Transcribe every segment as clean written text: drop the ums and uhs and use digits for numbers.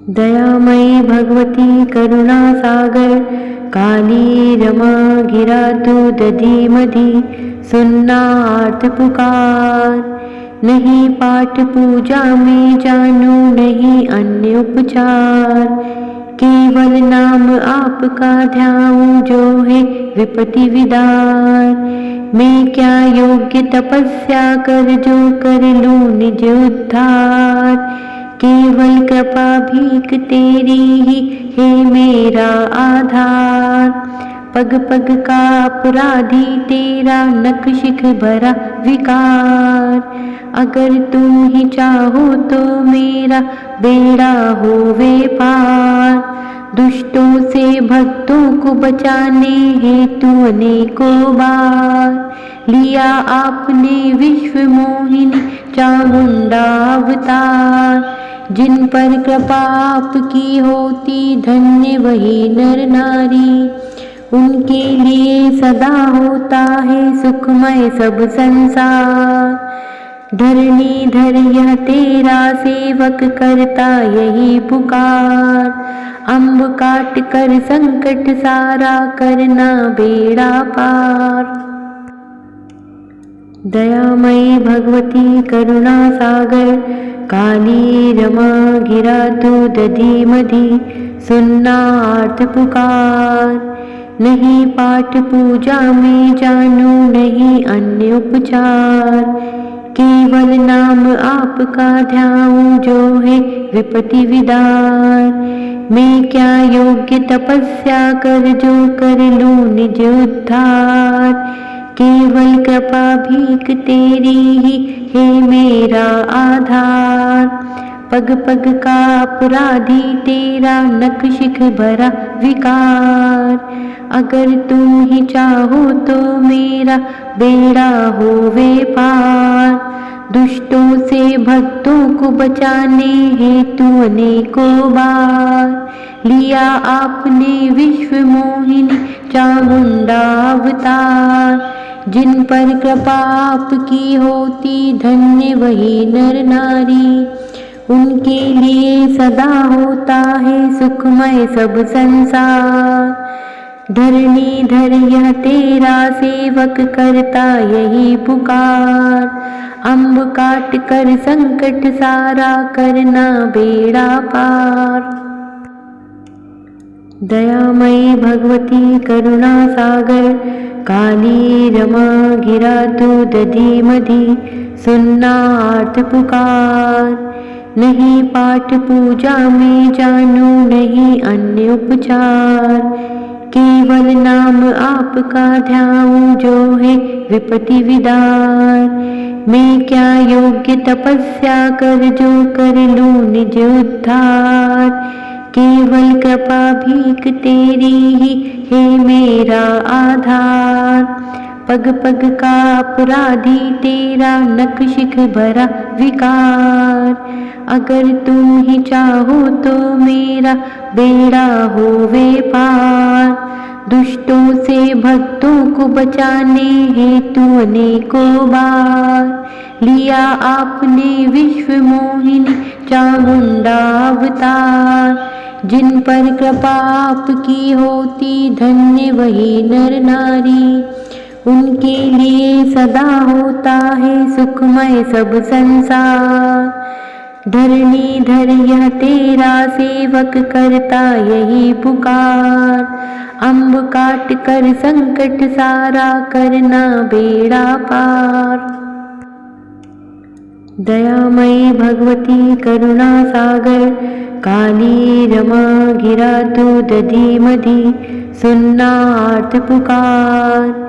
दयामयी भगवती करुणा सागर, काली रमा घिरा तू दधी मधी, सुनना आर्त पुकार। नहीं पाठ पूजा में जानू, नहीं अन्य उपचार, केवल नाम आपका ध्याऊं जो है विपत्ति विदार। मैं क्या योग्य तपस्या कर जो कर लूं निज उद्धार, केवल कृपा भीख तेरी ही है मेरा आधार। पग पग का अपराधी तेरा नख शिख भरा विकार, अगर तुम ही चाहो तो मेरा बेड़ा होवे पार। दुष्टों से भक्तों को बचाने हेतु अनेकों बार लिया आपने विश्व मोहिनी चामुंडा अवतार। जिन पर कृपा आपकी होती धन्य वही नर नारी, उनके लिए सदा होता है सुखमय सब संसार। धरणी धर यह तेरा सेवक करता यही पुकार, अम्ब काट कर संकट सारा करना बेड़ा पार। दयामयी भगवती करुणा सागर, काली रमा घिरा तू दधी मधी, सुनना आर्त पुकार। नहीं पाठ पूजा में जानू, नहीं अन्य उपचार, केवल नाम आपका ध्याऊं जो है विपत्ति विदार। मैं क्या योग्य तपस्या कर जो कर लूं निज उद्धार, केवल कृपा भीख तेरी ही है मेरा आधार। पग पग का अपराधी तेरा नख शिख भरा विकार, अगर तुम ही चाहो तो मेरा बेड़ा होवे पार। दुष्टों से भक्तों को बचाने हेतु अनेकों बार लिया आपने विश्व मोहिनी चामुंडा अवतार। जिन पर कृपा आपकी होती धन्य वही नर नारी, उनके लिए सदा होता है सुखमय सब संसार। धरणी धर यह तेरा सेवक करता यही पुकार, अम्ब काट कर संकट सारा करना बेड़ा पार। दयामयी भगवती करुणा सागर, काली रमा घिरा तू दधी मधी, सुनना आर्त पुकार। नहीं पाठ पूजा में जानू, नहीं अन्य उपचार, केवल नाम आपका ध्याऊं जो है विपत्ति विदार। मैं क्या योग्य तपस्या कर जो कर लूं निज उद्धार, केवल कृपा भीख तेरी ही है मेरा आधार। पग पग का अपराधी तेरा नख शिख भरा विकार, अगर तुम ही चाहो तो मेरा बेड़ा होवे पार। दुष्टों से भक्तों को बचाने हेतु अनेकों बार लिया आपने विश्व मोहिनी चामुंडा अवतार। जिन पर कृपा आपकी होती धन्य वही नर नारी, उनके लिए सदा होता है सुखमय सब संसार। धरणी धर यह तेरा सेवक करता यही पुकार, अम्ब काट कर संकट सारा करना बेड़ा पार। दयामयी भगवती करुणा सागर, काली रमा घिरा तू दधी मधी, सुनना आर्त पुकार।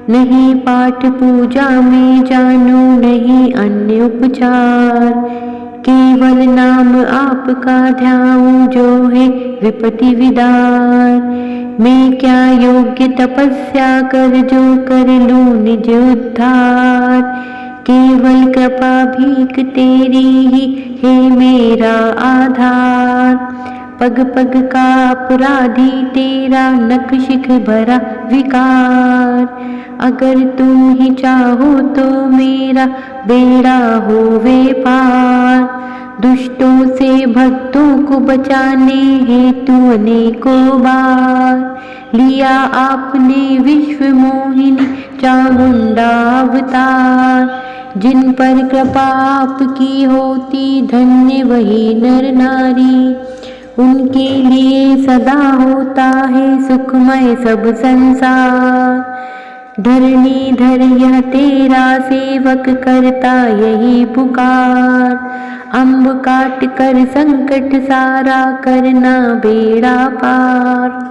नहीं पाठ पूजा में जानू, नहीं अन्य उपचार, केवल नाम आपका ध्याऊं जो है विपत्ति विदार। मैं क्या योग्य तपस्या कर जो कर लूं निज उद्धार, केवल कृपा भीख तेरी ही है मेरा आधार। पग पग का अपराधी तेरा नख शिख भरा विकार, अगर तुम ही चाहो तो मेरा बेड़ा होवे पार। दुष्टों से भक्तों को बचाने हेतु अनेकों बार लिया आपने विश्व मोहिनी चामुंडा अवतार। जिन पर कृपा आपकी होती धन्य वही नर नारी, उनके लिए सदा होता है सुखमय सब संसार। धरणी धर यह तेरा सेवक करता यही पुकार, अम्ब काट कर संकट सारा करना बेड़ा पार।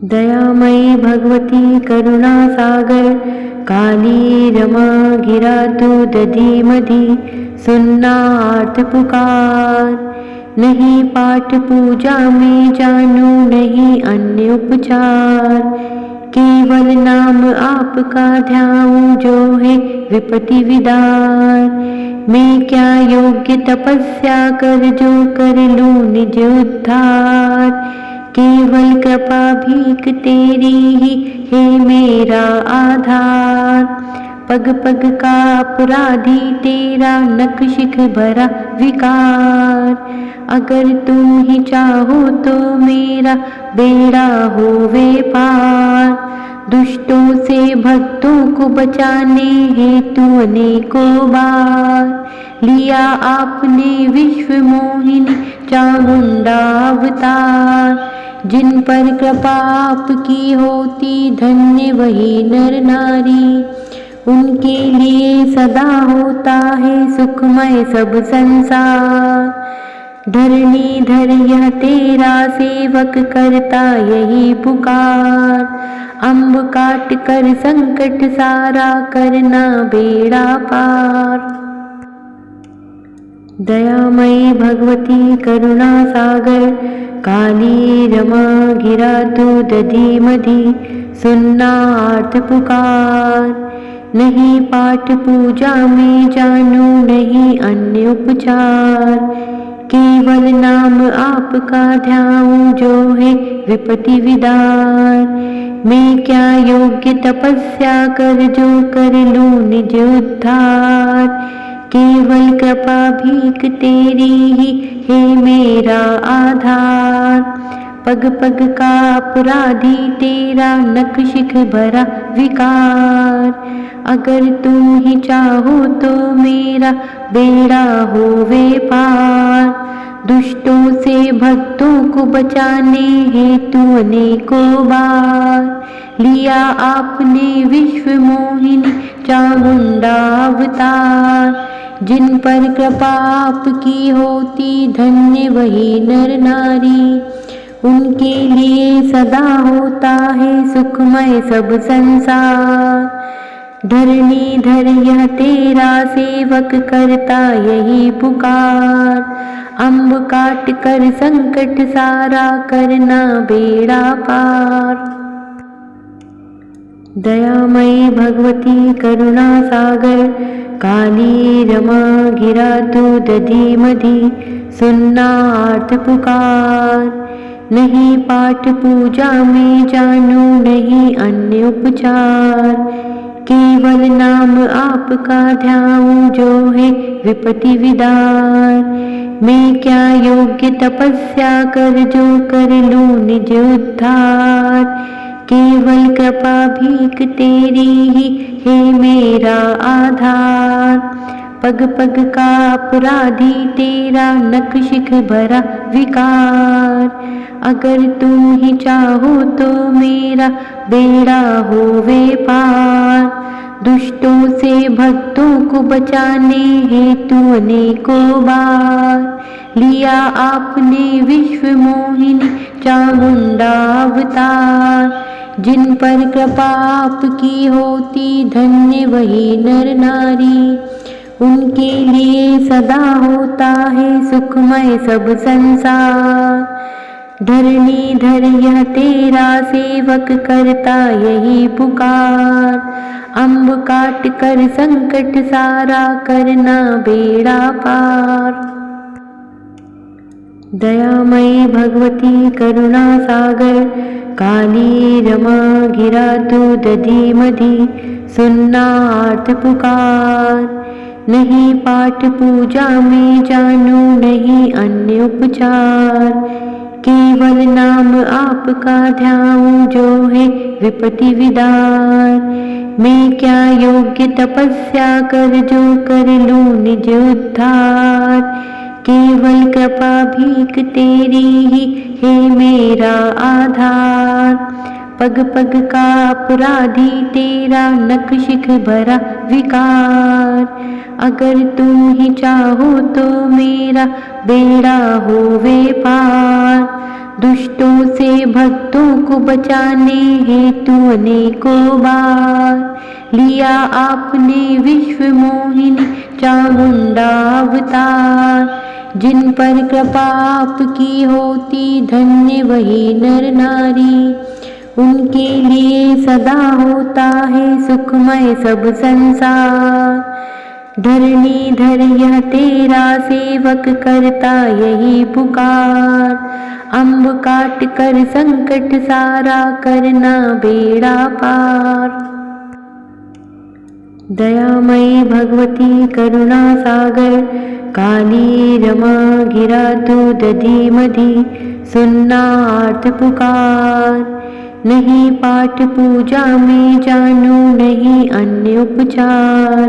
दयामयी भगवती करुणा सागर, काली रमा गिरा तू दधी मधी, सुनना आर्त पुकार। नहीं पाठ पूजा में जानू नहीं अन्य उपचार, केवल नाम आपका ध्याऊं जो है विपत्ति विदार। मैं क्या योग्य तपस्या कर जो कर लूं निज उद्धार, केवल कृपा भीख तेरी ही है मेरा आधार। पग पग का अपराधी तेरा नखशिख भरा विकार, अगर तुम ही चाहो तो मेरा बेड़ा होवे पार। दुष्टों से भक्तों को बचाने हेतु अनेकों बार लिया आपने विश्व मोहिनी चामुंडा अवतार। जिन पर कृपा आपकी होती धन्य वही नर नारी, उनके लिए सदा होता है सुखमय सब संसार। धरणी धर यह तेरा सेवक करता यही पुकार, अम्ब काट कर संकट सारा करना बेड़ा पार। दयामयी भगवती करुणा सागर, काली रमा गिरा तू दधी मधी, सुनना आर्त पुकार। नहीं पाठ पूजा में जानू नहीं अन्य उपचार, केवल नाम आपका ध्याऊं जो है विपत्ति विदार। मैं क्या योग्य तपस्या कर जो कर लूं निज उद्धार, केवल कृपा भीख तेरी ही है मेरा आधार। पग पग का अपराधी तेरा नखशिख भरा विकार, अगर तुम ही चाहो तो मेरा बेड़ा होवे पार। दुष्टों से भक्तों को बचाने हेतु अनेकों बार लिया आपने विश्व मोहिनी चामुंडा अवतार। जिन पर कृपा आपकी होती धन्य वही नर नारी, उनके लिए सदा होता है सुखमय सब संसार। धरणी धर यह तेरा सेवक करता यही पुकार, अम्ब काट कर संकट सारा करना बेड़ा पार। दयामयी भगवती करुणा सागर, काली रमा गिरा तू दधी मधी, सुनना आर्त पुकार। नहीं पाठ पूजा में जानू नहीं अन्य उपचार, केवल नाम आपका ध्याऊं जो है विपत्ति विदार। मैं क्या योग्य तपस्या कर जो कर लूं निज उद्धार, केवल कृपा भीख तेरी ही है मेरा आधार। पग पग का अपराधी तेरा नखशिख भरा विकार, अगर तुम ही चाहो तो मेरा बेड़ा होवे पार। दुष्टों से भक्तों को बचाने हेतु अनेकों बार लिया आपने विश्व मोहिनी चामुंडा अवतार। जिन पर कृपा आपकी होती धन्य वही नर नारी, उनके लिए सदा होता है सुखमय सब संसार। धरणी धर यह तेरा सेवक करता यही पुकार, अम्ब काट कर संकट सारा करना बेड़ा पार। दयामयी भगवती करुणा सागर, काली रमा गिरा तू दधी मधी, सुनना आर्त पुकार। नहीं पाठ पूजा में जानू नहीं अन्य उपचार, केवल नाम आपका ध्याऊं जो है विपत्ति विदार। मैं क्या योग्य तपस्या कर जो कर लूं निज उद्धार, केवल कृपा भीख तेरी ही है मेरा आधार। पग पग का अपराधी तेरा नखशिख भरा विकार, अगर तुम ही चाहो तो मेरा बेड़ा होवे पार। दुष्टों से भक्तों को बचाने हेतु अनेकों बार लिया आपने विश्व मोहिनी चामुंडा अवतार। जिन पर कृपा आपकी होती धन्य वही नर नारी, उनके लिए सदा होता है सुखमय सब संसार। धरणी धर यह तेरा सेवक करता यही पुकार, अम्ब काट कर संकट सारा करना बेड़ा पार। दयामयी भगवती करुणा सागर, काली रमा गिरा तू दधी मधी, सुनना आर्त पुकार। नहीं पाठ पूजा में जानू नहीं अन्य उपचार,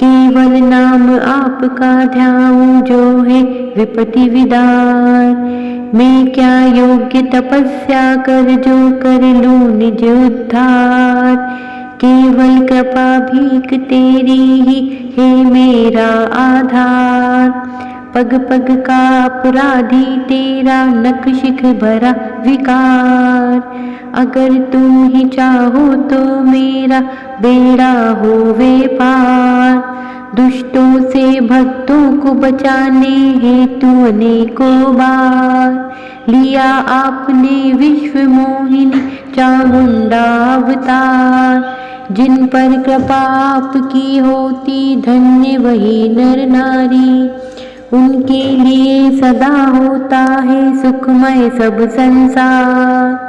केवल नाम आपका ध्याऊं जो है विपत्ति विदार। मैं क्या योग्य तपस्या कर जो कर लूं निज उद्धार, केवल कृपा भीख तेरी ही है मेरा आधार। पग पग का अपराधी तेरा नखशिख भरा विकार, अगर तुम ही चाहो तो मेरा बेड़ा होवे पार। दुष्टों से भक्तों को बचाने हेतु अनेकों बार लिया आपने विश्व मोहिनी चामुंडा अवतार। जिन पर कृपा आपकी होती धन्य वही नर नारी, उनके लिए सदा होता है सुखमय सब संसार।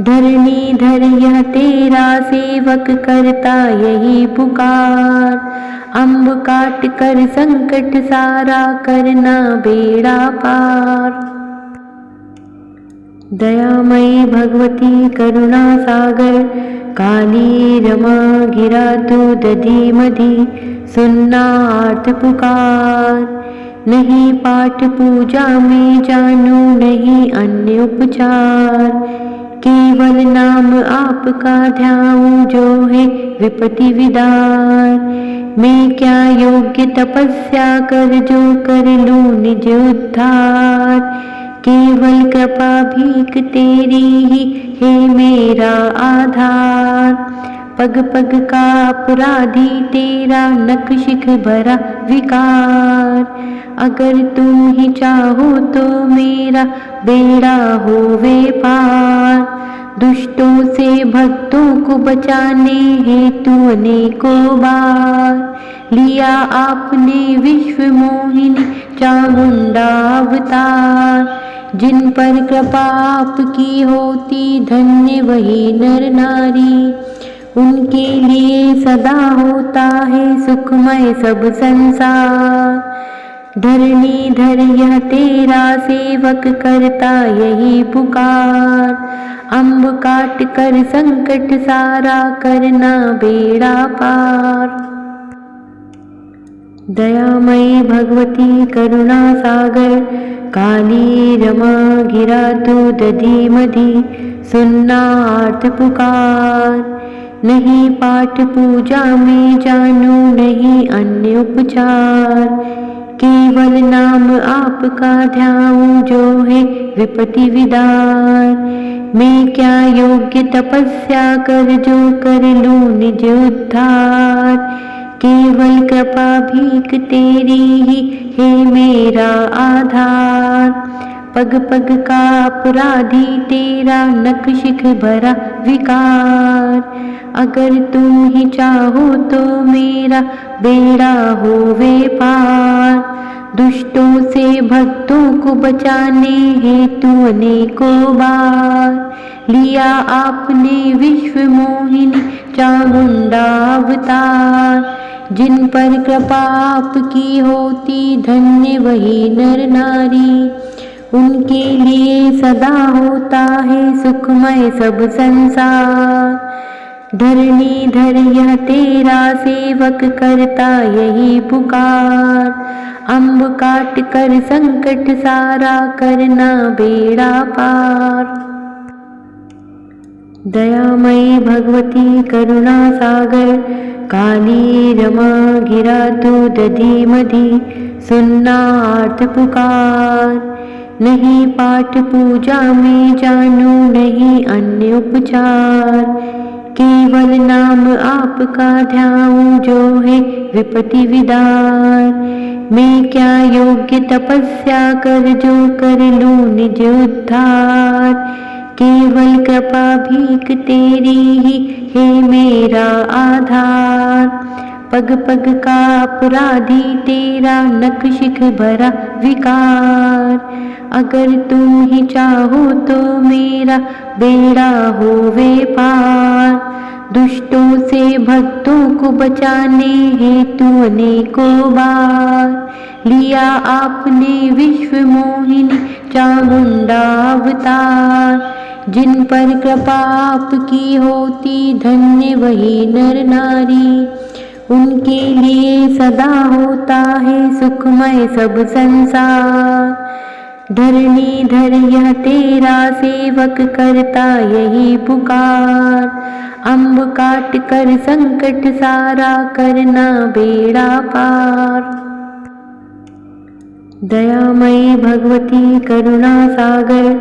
धरणी धर यह तेरा सेवक करता यही पुकार, अम्ब काट कर संकट सारा करना बेड़ा पार। दयामयी भगवती करुणा सागर, काली रमा गिरा तू दधी मधी, सुनना आर्त पुकार। नहीं पाठ पूजा में जानू नहीं अन्य उपचार, केवल नाम आपका ध्याऊं जो है विपत्ति विदार। मैं क्या योग्य तपस्या कर जो कर लूं निज उद्धार, केवल कृपा भीख तेरी ही है मेरा आधार। पग पग का अपराधी तेरा नखशिख भरा विकार, अगर तुम ही चाहो तो मेरा बेड़ा होवे पार। दुष्टों से भक्तों को बचाने हेतु अनेकों बार लिया आपने विश्व मोहिनी चामुंडा अवतार। जिन पर कृपा आपकी होती धन्य वही नर नारी, उनके लिए सदा होता है सुखमय सब संसार। धरणी धर यह तेरा सेवक करता यही पुकार, अम्ब काट कर संकट सारा करना बेड़ा पार। दयामयी भगवती करुणा सागर, काली रमा गिरा तू दधी मधी, सुनना आर्त पुकार। नहीं पाठ पूजा में जानू नहीं अन्य उपचार, केवल नाम आपका ध्याऊं जो है विपत्ति विदार। मैं क्या योग्य तपस्या कर जो कर लूं निज उद्धार, केवल कृपा भीख तेरी ही है मेरा आधार। पग पग का अपराधी तेरा नखशिख भरा विकार, अगर तुम ही चाहो तो मेरा बेड़ा होवे पार। दुष्टों से भक्तों को बचाने हेतु अनेकों बार लिया आपने विश्व मोहिनी चामुंडा अवतार। जिन पर कृपा आपकी होती धन्य वही नर नारी। उनके लिए सदा होता है सुखमय सब संसार। धरणीधर यह तेरा सेवक करता यही पुकार। अम्ब काट कर संकट सारा करना बेड़ा पार। दयामयी भगवती करुणा सागर काली रमा गिरा तू दधी मधी सुनना आर्त पुकार। नहीं पाठ पूजा में जानू नहीं अन्य उपचार। केवल नाम आपका ध्याऊं जो है विपत्ति विदार। मैं क्या योग्य तपस्या कर जो कर लूं निज उद्धार। केवल कृपा भीख तेरी ही है मेरा आधार। पग पग का अपराधी तेरा नख शिख भरा विकार। अगर तुम ही चाहो तो मेरा बेड़ा होवे पार। दुष्टों से भक्तों को बचाने हेतु अनेकों बार लिया आपने विश्व मोहिनी चामुंडा अवतार। जिन पर कृपा आपकी होती धन्य वही नर नारी। उनके लिए सदा होता है सुखमय सब संसार। धरणीधर यह तेरा सेवक करता यही पुकार। अम्ब काट कर संकट सारा करना बेड़ा पार। दयामयी भगवती करुणा सागर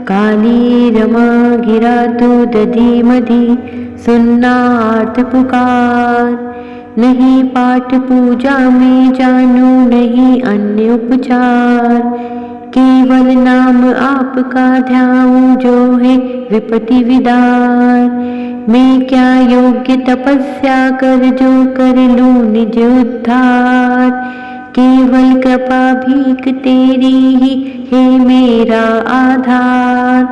काली रमा गिरा तू दधी मधी सुनना आर्त पुकार। नहीं पाठ पूजा में जानू नहीं अन्य उपचार। केवल नाम आपका ध्याऊं जो है विपत्ति विदार। मैं क्या योग्य तपस्या कर जो कर लूं निज उद्धार। केवल कृपा भीख तेरी ही है मेरा आधार।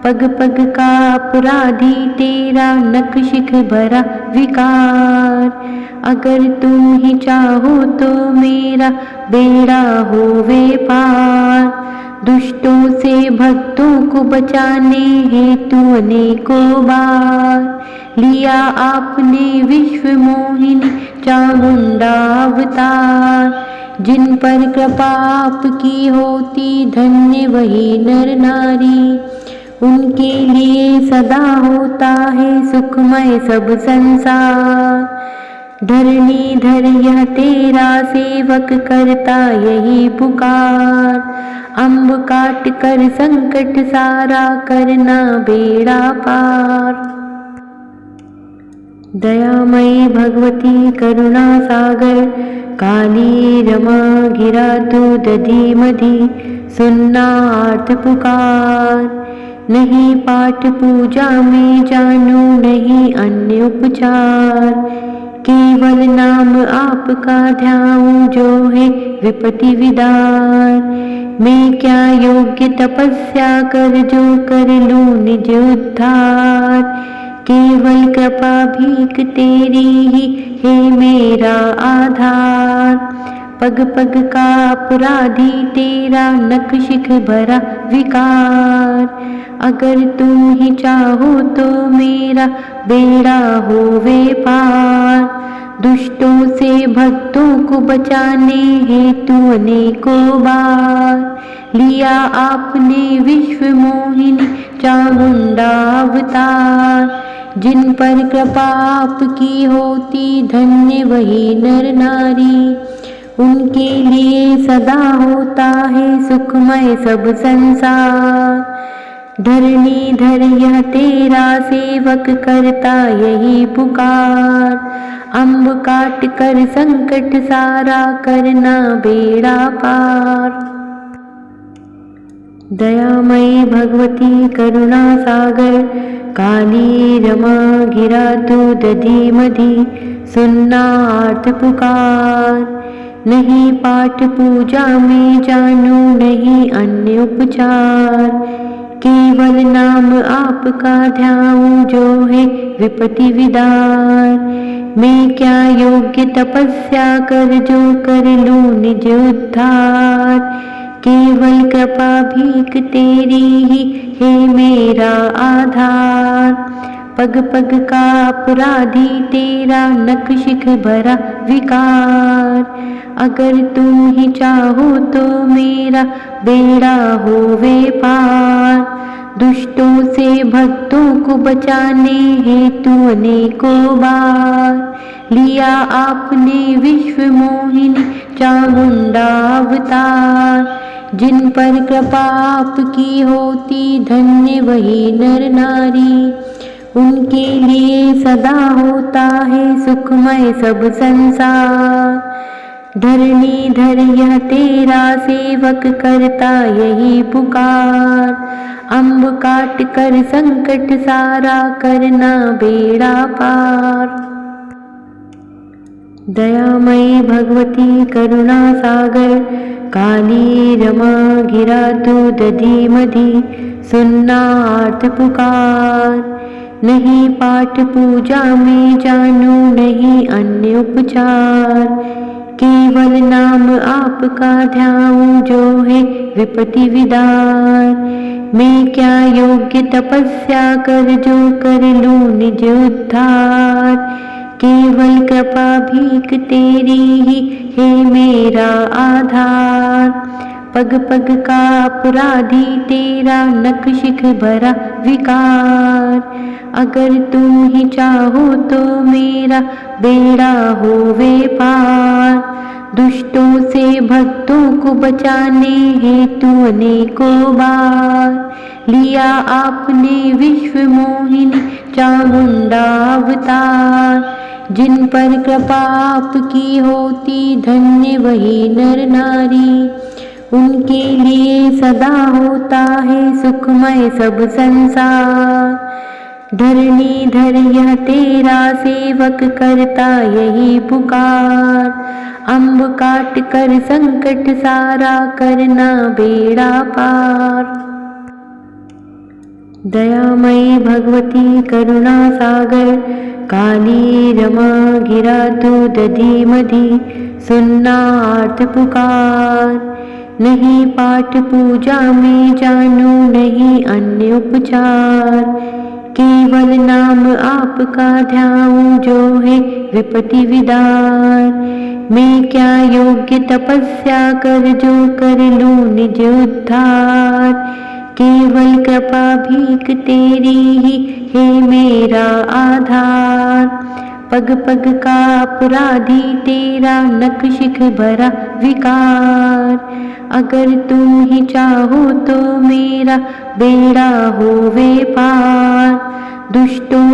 पग पग का अपराधी तेरा नख शिख भरा विकार। अगर तुम ही चाहो तो मेरा बेड़ा होवे पार। दुष्टों से भक्तों को बचाने हेतु अनेकों बार लिया आपने विश्व मोहिनी चामुंडा अवतार। जिन पर कृपा आपकी होती धन्य वही नर नारी। उनके लिए सदा होता है सुखमय सब संसार। धरणीधर यह तेरा सेवक करता यही पुकार। अम्ब काट कर संकट सारा करना बेड़ा पार। दयामयी भगवती करुणा सागर काली रमा गिरा तू दधी मधी सुनना आर्त पुकार। नहीं पाठ पूजा में जानू नहीं अन्य उपचार। केवल नाम आपका ध्याऊं जो है विपत्ति विदार। मैं क्या योग्य तपस्या कर जो कर लूं निज उद्धार। केवल कृपा भीख तेरी ही है मेरा आधार। पग पग का अपराधी तेरा नख शिख भरा विकार। अगर तुम ही चाहो तो मेरा बेड़ा होवे पार। दुष्टों से भक्तों को बचाने हेतु अनेकों बार लिया आपने विश्व मोहिनी चामुंडा अवतार। जिन पर कृपा आपकी होती धन्य वही नर नारी। उनके लिए सदा होता है सुखमय सब संसार। धरणीधर यह तेरा सेवक करता यही पुकार। अम्ब काट कर संकट सारा करना बेड़ा पार। दयामयी भगवती करुणा सागर काली रमा गिरा तू दधी मधी सुनना आर्त पुकार। नहीं पाठ पूजा में जानू नहीं अन्य उपचार। केवल नाम आपका ध्याऊं जो है विपत्ति विदार। मैं क्या योग्य तपस्या कर जो कर लूं निज उद्धार। केवल कृपा भीख तेरी ही है मेरा आधार। पग पग का अपराधी तेरा नखशिख भरा विकार। अगर तुम ही चाहो तो मेरा बेड़ा होवे पार। दुष्टों से भक्तों को बचाने हेतु अनेकों बार लिया आपने विश्व मोहिनी चामुंडा अवतार। जिन पर कृपा आपकी होती धन्य वही नर नारी। उनके लिए सदा होता है सुखमय सब संसार। धरणीधर यह तेरा सेवक करता यही पुकार। अम्ब काट कर संकट सारा करना बेड़ा पार। दयामयी भगवती करुणा सागर काली रमा गिरा तू दधी मधी सुनना आर्त पुकार। नहीं पाठ पूजा में जानू नहीं अन्य उपचार। केवल नाम आपका ध्याऊं जो है विपत्ति विदार। मैं क्या योग्य तपस्या कर जो कर लूं निज उद्धार। केवल कृपा भीख तेरी ही है मेरा आधार। पग पग का अपराधी तेरा नखशिख भरा विकार। अगर तुम ही चाहो तो मेरा बेड़ा होवे पार। दुष्टों से भक्तों को बचाने हेतु अनेकों बार लिया आपने विश्व मोहिनी चामुंडा अवतार। जिन पर कृपा आपकी होती धन्य वही नर नारी। उनके लिए सदा होता है सुखमय सब संसार। धरणीधर यह तेरा सेवक करता यही पुकार। अम्ब काट कर संकट सारा करना बेड़ा पार। दयामयी भगवती करुणा सागर काली रमा गिरा तू दधी मधी सुनना आर्त पुकार। नहीं पाठ पूजा में जानू नहीं अन्य उपचार। केवल नाम आपका ध्याऊं जो है विपत्ति विदार। मैं क्या योग्य तपस्या कर जो कर लूं निज उद्धार। केवल कृपा भीख तेरी ही है मेरा आधार। पग पग का अपराधी तेरा नखशिख भरा विकार। अगर तुम ही चाहो तो मेरा बेड़ा होवे पार। दुष्टों